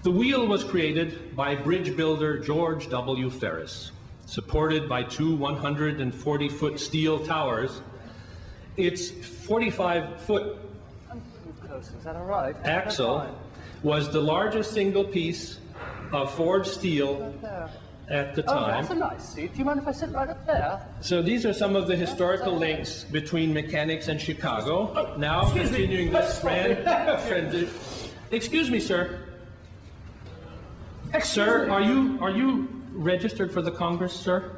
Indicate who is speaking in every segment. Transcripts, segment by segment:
Speaker 1: The wheel was created by bridge builder George W. Ferris. Supported by two 140-foot steel towers, its 45-foot axle was the largest single piece of forged steel at the time.
Speaker 2: Oh, that's a nice seat. Do you mind if I sit right up there?
Speaker 1: So these are some of the historical links between mechanics and Chicago. Now continuing this transition. Excuse me, sir. Sir, are you registered for the Congress, sir?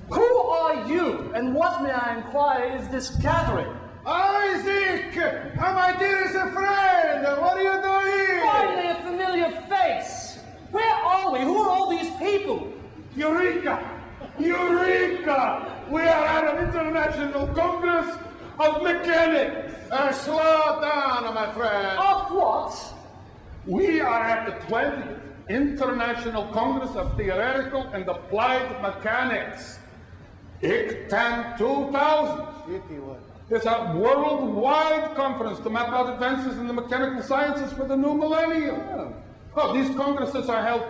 Speaker 2: Who are you, and what, may I inquire, is this gathering?
Speaker 3: Isaac! My dearest friend! What are you doing here?
Speaker 2: Finally, a familiar face! Where are we? Who are all these people?
Speaker 3: Eureka! Eureka! We are at an International Congress of Mechanics! Slow down, my friend.
Speaker 2: Of what?
Speaker 3: We are at the 20th International Congress of Theoretical and Applied Mechanics. ICTAM 2000. It's a worldwide conference to map out advances in the mechanical sciences for the new millennium. Oh, these congresses are held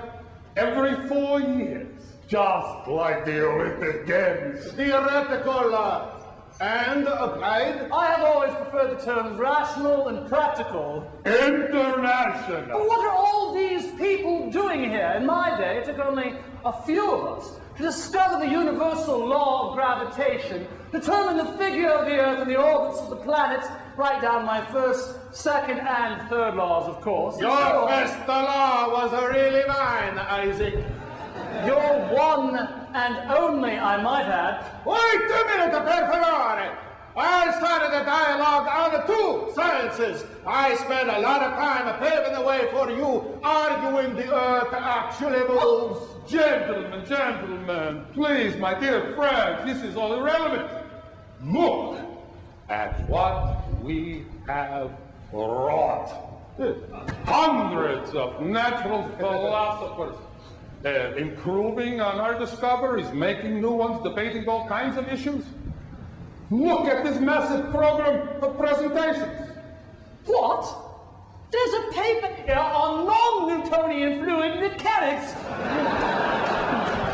Speaker 3: every 4 years, just like the Olympic Games. Theoretical and applied.
Speaker 2: I have always preferred the terms rational and practical.
Speaker 3: International.
Speaker 2: But what are all these people doing here? In my day, it took only a few of us to discover the universal law of gravitation, determine the figure of the Earth and the orbits of the planets, write down my first, second, and third laws, of course.
Speaker 3: Your first law was really mine, Isaac.
Speaker 2: Your one and only, I might add.
Speaker 3: Wait a minute, per favore. I started a dialogue on the two sciences. I spent a lot of time paving the way for you, arguing the Earth actually moves. Gentlemen, please, my dear friends, this is all irrelevant. Look at what we have wrought. Hundreds of natural philosophers improving on our discoveries, making new ones, debating all kinds of issues. Look at this massive program of presentations.
Speaker 2: What? There's a paper here on non-Newtonian fluid mechanics.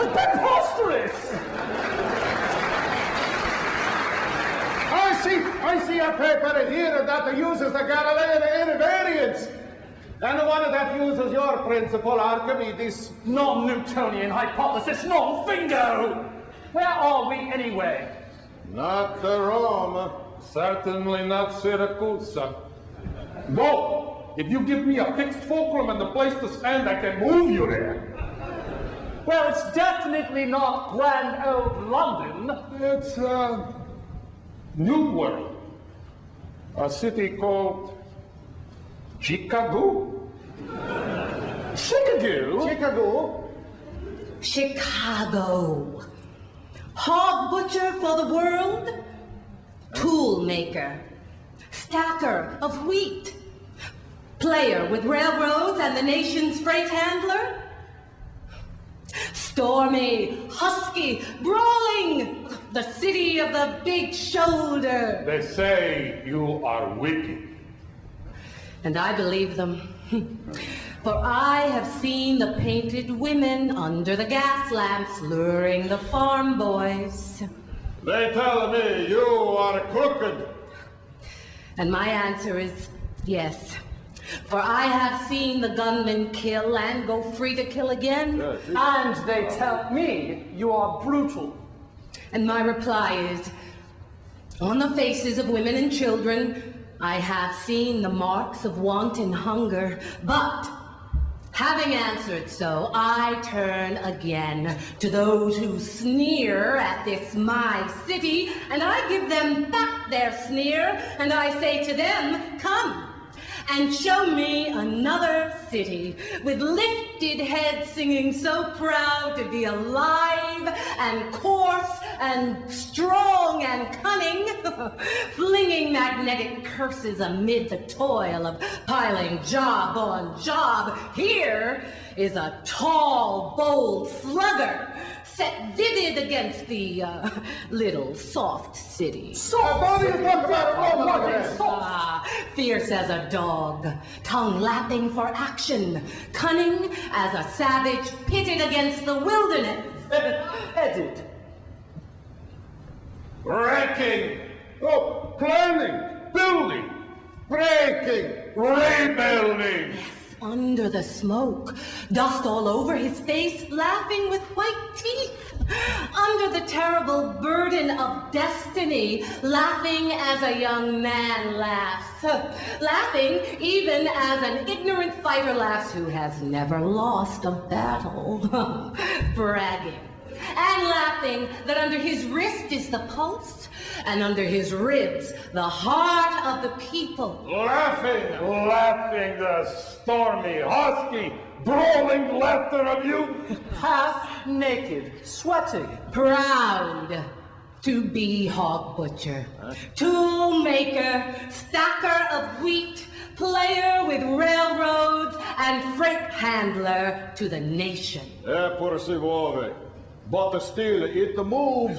Speaker 2: It's preposterous.
Speaker 3: I see a paper here that uses the Galilean invariance. And one that uses your principle, Archimedes.
Speaker 2: Non-Newtonian hypothesis, non-fingo. Where are we anyway?
Speaker 3: Not Rome. Certainly not Syracuse. Go! If you give me a fixed fulcrum and a place to stand, I can move you there.
Speaker 2: Well, it's definitely not grand old London.
Speaker 3: It's New World. A city called Chicago.
Speaker 2: Chicago?
Speaker 4: Chicago. Hog butcher for the world, tool maker, stacker of wheat, player with railroads and the nation's freight handler, stormy, husky, brawling, the city of the big shoulder.
Speaker 3: They say you are wicked.
Speaker 4: And I believe them. For I have seen the painted women under the gas lamps luring the farm boys.
Speaker 3: They tell me you are crooked.
Speaker 4: And my answer is yes. For I have seen the gunmen kill and go free to kill again.
Speaker 2: And they tell me you are brutal.
Speaker 4: And my reply is, on the faces of women and children, I have seen the marks of want and hunger, but having answered so, I turn again to those who sneer at this my city, and I give them back their sneer, and I say to them, come and show me another city with lifted heads singing so proud to be alive and coarse and strong and cunning, flinging magnetic curses amid the toil of piling job on job. Here is a tall, bold slugger, set vivid against the little soft city. Fierce as a dog, tongue lapping for action, cunning as a savage pitted against the wilderness.
Speaker 2: Edit.
Speaker 3: Wrecking, planning, building, breaking, rebuilding.
Speaker 4: Under the smoke, dust all over his face, laughing with white teeth. Under the terrible burden of destiny, laughing as a young man laughs. Laughing even as an ignorant fighter laughs who has never lost a battle. Bragging. And laughing that under his wrist is the pulse, and under his ribs, the heart of the people.
Speaker 3: Laughing the stormy, husky, brawling laughter of youth.
Speaker 2: Half naked, sweating.
Speaker 4: Proud to be hog butcher, tool maker, stacker of wheat, player with railroads, and freight handler to the nation.
Speaker 3: Por si vuole. But still, it moves.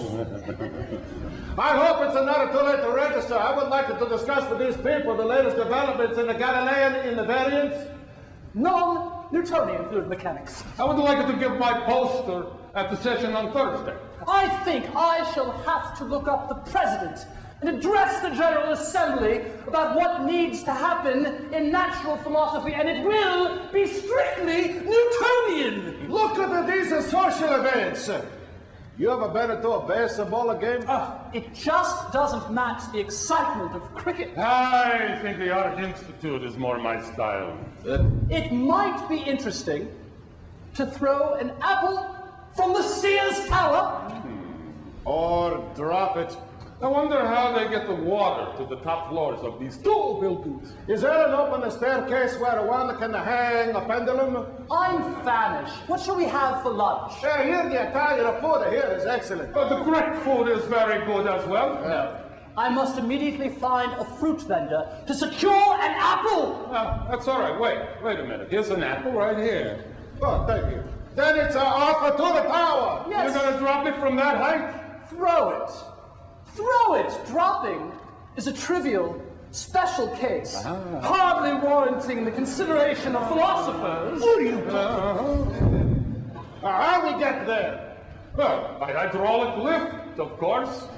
Speaker 3: I hope it's not too late to register. I would like to discuss with these people the latest developments in the Galilean invariants.
Speaker 2: Non-Newtonian fluid mechanics.
Speaker 3: I would like to give my poster at the session on Thursday.
Speaker 2: I think I shall have to look up the president and address the General Assembly about what needs to happen in natural philosophy, and it will be strictly Newtonian.
Speaker 3: Look at these social events. You ever been to a baseball game?
Speaker 2: It just doesn't match the excitement of cricket.
Speaker 5: I think the Art Institute is more my style.
Speaker 2: It might be interesting to throw an apple from the Sears Tower.
Speaker 3: Or drop it.
Speaker 5: I wonder how they get the water to the top floors of these tall buildings.
Speaker 3: Is there an open staircase where one can hang a pendulum?
Speaker 2: I'm famished. What shall we have for lunch?
Speaker 3: Here the Italian food here is excellent.
Speaker 5: But the Greek food is very good as well.
Speaker 2: No. I must immediately find a fruit vendor to secure an apple.
Speaker 5: That's all right. Wait a minute. Here's an apple right here.
Speaker 3: Oh, thank you. Then it's an offer to the tower.
Speaker 2: Yes.
Speaker 5: You're going to drop it from that height?
Speaker 2: Throw it. Throw it! Dropping is a trivial, special case, hardly warranting the consideration of philosophers.
Speaker 3: What are you how we get there?
Speaker 5: Well, by hydraulic lift, of course.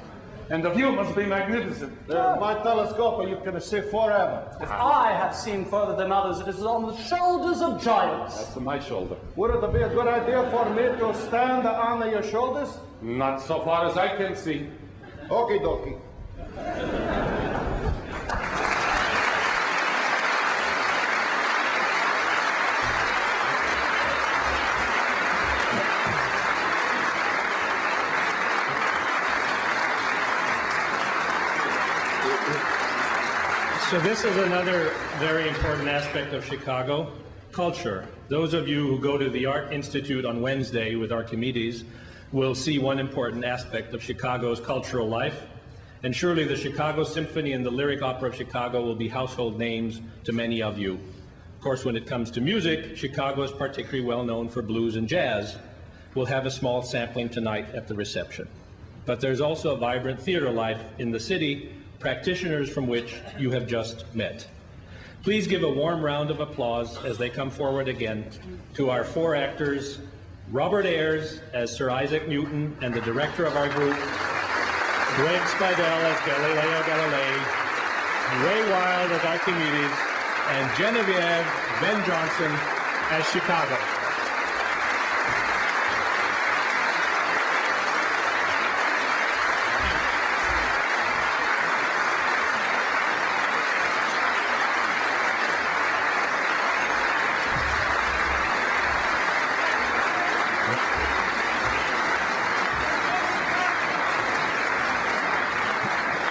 Speaker 5: And the view must be magnificent.
Speaker 3: My telescope, you can see forever.
Speaker 2: If I have seen further than others, it is on the shoulders of giants.
Speaker 5: That's my shoulder.
Speaker 3: Would it be a good idea for me to stand on your shoulders?
Speaker 5: Not so far as I can see.
Speaker 3: Okie dokie.
Speaker 1: So this is another very important aspect of Chicago, culture. Those of you who go to the Art Institute on Wednesday with Archimedes will see one important aspect of Chicago's cultural life. And surely the Chicago Symphony and the Lyric Opera of Chicago will be household names to many of you. Of course, when it comes to music, Chicago is particularly well known for blues and jazz. We'll have a small sampling tonight at the reception. But there's also a vibrant theater life in the city, practitioners from which you have just met. Please give a warm round of applause as they come forward again to our four actors, Robert Ayers as Sir Isaac Newton and the director of our group, Greg Spidell as Galileo Galilei, Ray Wilde as Archimedes, and Genevieve Ben Johnson as Chicago.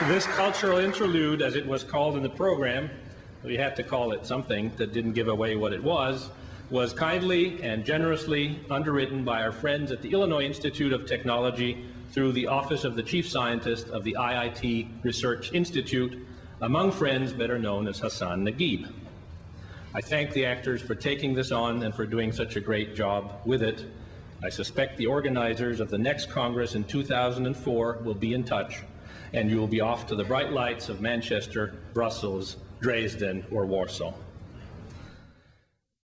Speaker 1: This cultural interlude, as it was called in the program, we had to call it something that didn't give away what it was kindly and generously underwritten by our friends at the Illinois Institute of Technology through the Office of the Chief Scientist of the IIT Research Institute, among friends better known as Hassan Naguib. I thank the actors for taking this on and for doing such a great job with it. I suspect the organizers of the next Congress in 2004 will be in touch, and you will be off to the bright lights of Manchester, Brussels, Dresden, or Warsaw.